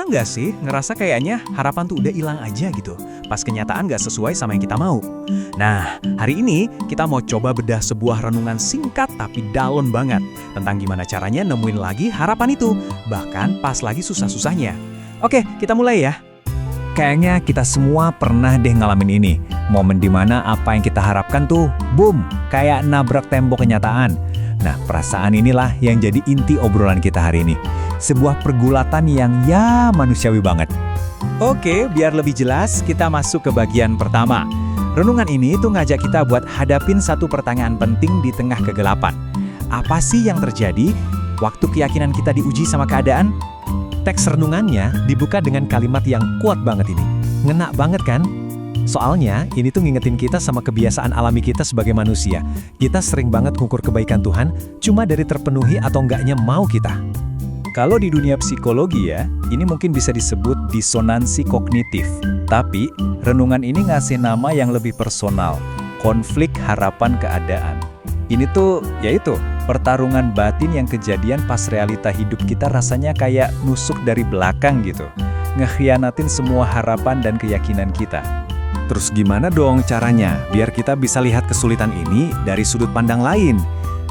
nggak sih ngerasa kayaknya harapan tuh udah hilang aja gitu, pas kenyataan nggak sesuai sama yang kita mau? Nah, hari ini kita mau coba bedah sebuah renungan singkat tapi dalam banget tentang gimana caranya nemuin lagi harapan itu, bahkan pas lagi susah-susahnya. Oke, kita mulai ya. Kayaknya kita semua pernah deh ngalamin ini. Momen dimana apa yang kita harapkan tuh, boom, kayak nabrak tembok kenyataan. Nah, perasaan inilah yang jadi inti obrolan kita hari ini. Sebuah pergulatan yang ya manusiawi banget. Oke, biar lebih jelas, kita masuk ke bagian pertama. Renungan ini tuh ngajak kita buat hadapin satu pertanyaan penting di tengah kegelapan. Apa sih yang terjadi waktu keyakinan kita diuji sama keadaan? Teks renungannya dibuka dengan kalimat yang kuat banget ini. Ngena banget kan? Soalnya ini tuh ngingetin kita sama kebiasaan alami kita sebagai manusia. Kita sering banget ngukur kebaikan Tuhan cuma dari terpenuhi atau enggaknya mau kita. Kalau di dunia psikologi ya, ini mungkin bisa disebut disonansi kognitif. Tapi, renungan ini ngasih nama yang lebih personal, konflik harapan keadaan. Ini tuh, yaitu, pertarungan batin yang kejadian pas realita hidup kita rasanya kayak nusuk dari belakang gitu. Ngekhianatin semua harapan dan keyakinan kita. Terus gimana dong caranya biar kita bisa lihat kesulitan ini dari sudut pandang lain?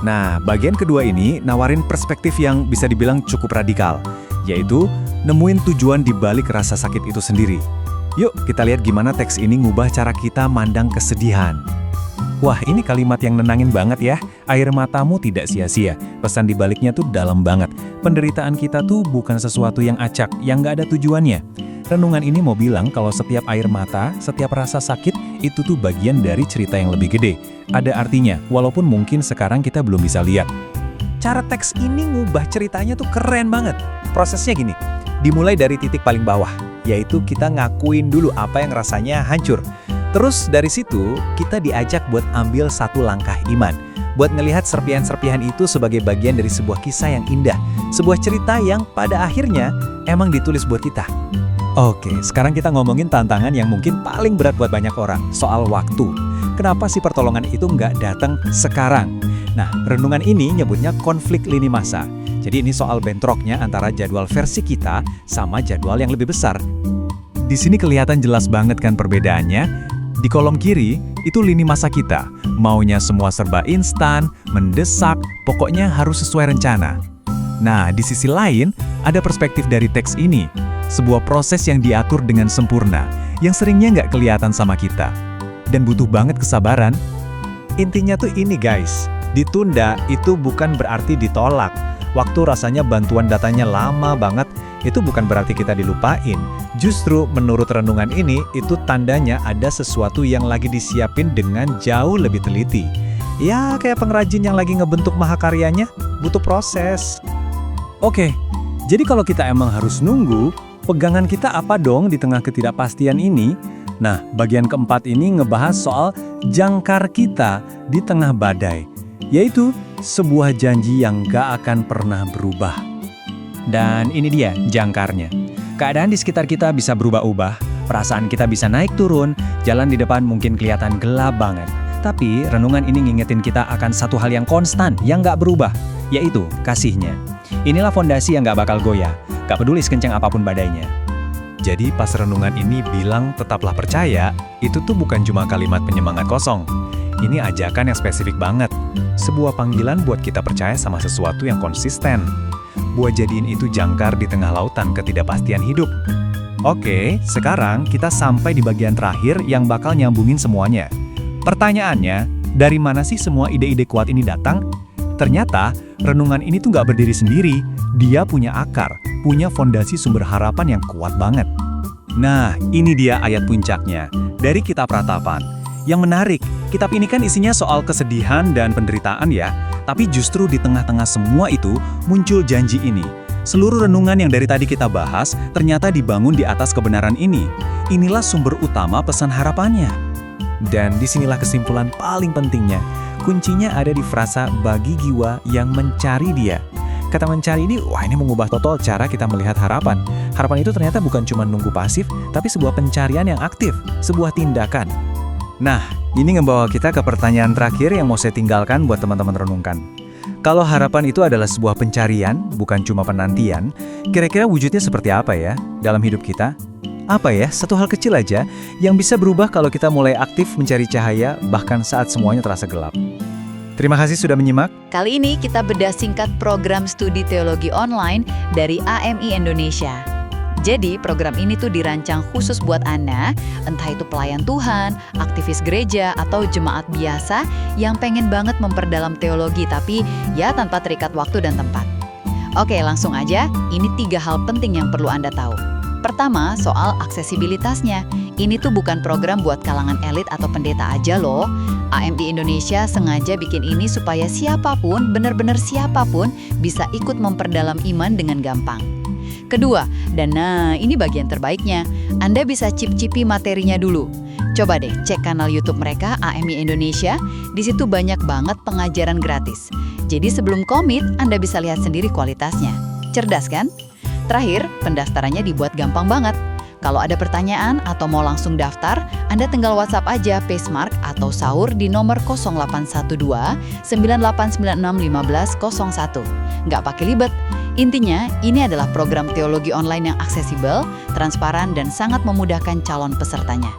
Nah, bagian kedua ini nawarin perspektif yang bisa dibilang cukup radikal, yaitu nemuin tujuan di balik rasa sakit itu sendiri. Yuk, kita lihat gimana teks ini ngubah cara kita mandang kesedihan. Wah, ini kalimat yang nenangin banget ya. Air matamu tidak sia-sia. Pesan di baliknya tuh dalam banget. Penderitaan kita tuh bukan sesuatu yang acak, yang nggak ada tujuannya. Renungan ini mau bilang kalau setiap air mata, setiap rasa sakit, itu tuh bagian dari cerita yang lebih gede. Ada artinya, walaupun mungkin sekarang kita belum bisa lihat. Cara teks ini ngubah ceritanya tuh keren banget. Prosesnya gini, dimulai dari titik paling bawah, yaitu kita ngakuin dulu apa yang rasanya hancur. Terus dari situ, kita diajak buat ambil satu langkah iman. Buat ngelihat serpihan-serpihan itu sebagai bagian dari sebuah kisah yang indah. Sebuah cerita yang pada akhirnya emang ditulis buat kita. Oke, sekarang kita ngomongin tantangan yang mungkin paling berat buat banyak orang, soal waktu. Kenapa sih pertolongan itu nggak datang sekarang? Nah, renungan ini nyebutnya konflik lini masa. Jadi ini soal bentroknya antara jadwal versi kita sama jadwal yang lebih besar. Di sini kelihatan jelas banget kan perbedaannya. Di kolom kiri, itu lini masa kita. Maunya semua serba instan, mendesak, pokoknya harus sesuai rencana. Nah, di sisi lain, ada perspektif dari teks ini. Sebuah proses yang diatur dengan sempurna, yang seringnya nggak kelihatan sama kita. Dan butuh banget kesabaran. Intinya tuh ini guys, ditunda itu bukan berarti ditolak. Waktu rasanya bantuan datanya lama banget, itu bukan berarti kita dilupain. Justru menurut renungan ini, itu tandanya ada sesuatu yang lagi disiapin dengan jauh lebih teliti. Ya, kayak pengrajin yang lagi ngebentuk mahakaryanya, butuh proses. Oke, jadi kalau kita emang harus nunggu, pegangan kita apa dong di tengah ketidakpastian ini? Nah, bagian keempat ini ngebahas soal jangkar kita di tengah badai, yaitu sebuah janji yang gak akan pernah berubah. Dan ini dia jangkarnya. Keadaan di sekitar kita bisa berubah-ubah, perasaan kita bisa naik turun, jalan di depan mungkin kelihatan gelap banget. Tapi renungan ini ngingetin kita akan satu hal yang konstan, yang gak berubah, yaitu kasihnya. Inilah fondasi yang gak bakal goyah, gak peduli sekencang apapun badainya. Jadi pas renungan ini bilang tetaplah percaya, itu tuh bukan cuma kalimat penyemangat kosong. Ini ajakan yang spesifik banget. Sebuah panggilan buat kita percaya sama sesuatu yang konsisten. Buat jadiin itu jangkar di tengah lautan ketidakpastian hidup. Oke, sekarang kita sampai di bagian terakhir yang bakal nyambungin semuanya. Pertanyaannya, dari mana sih semua ide-ide kuat ini datang? Ternyata, renungan ini tuh nggak berdiri sendiri. Dia punya akar, punya fondasi sumber harapan yang kuat banget. Nah, ini dia ayat puncaknya, dari Kitab Ratapan. Yang menarik, kitab ini kan isinya soal kesedihan dan penderitaan ya, tapi justru di tengah-tengah semua itu muncul janji ini. Seluruh renungan yang dari tadi kita bahas ternyata dibangun di atas kebenaran ini. Inilah sumber utama pesan harapannya. Dan disinilah kesimpulan paling pentingnya. Kuncinya ada di frasa bagi jiwa yang mencari dia. Kata mencari ini, wah ini mengubah total cara kita melihat harapan. Harapan itu ternyata bukan cuma nunggu pasif, tapi sebuah pencarian yang aktif, sebuah tindakan. Nah, ini ngebawa kita ke pertanyaan terakhir yang mau saya tinggalkan buat teman-teman renungkan. Kalau harapan itu adalah sebuah pencarian, bukan cuma penantian, kira-kira wujudnya seperti apa ya dalam hidup kita? Apa ya, satu hal kecil aja yang bisa berubah kalau kita mulai aktif mencari cahaya bahkan saat semuanya terasa gelap. Terima kasih sudah menyimak. Kali ini kita bedah singkat program studi teologi online dari AMI Indonesia. Jadi program ini tuh dirancang khusus buat Anda, entah itu pelayan Tuhan, aktivis gereja, atau jemaat biasa yang pengen banget memperdalam teologi tapi ya tanpa terikat waktu dan tempat. Oke, langsung aja, ini 3 hal penting yang perlu Anda tahu. Pertama, soal aksesibilitasnya. Ini tuh bukan program buat kalangan elit atau pendeta aja loh. AMI Indonesia sengaja bikin ini supaya siapapun, benar-benar siapapun, bisa ikut memperdalam iman dengan gampang. Kedua, dan nah ini bagian terbaiknya, Anda bisa cip-cipi materinya dulu. Coba deh cek kanal YouTube mereka, AMI Indonesia, di situ banyak banget pengajaran gratis. Jadi sebelum komit, Anda bisa lihat sendiri kualitasnya. Cerdas kan? Terakhir, pendaftarannya dibuat gampang banget. Kalau ada pertanyaan atau mau langsung daftar, Anda tinggal WhatsApp aja Pacemark atau Saur di nomor 0812 9896 1501. Nggak pakai libet. Intinya, ini adalah program teologi online yang aksesibel, transparan, dan sangat memudahkan calon pesertanya.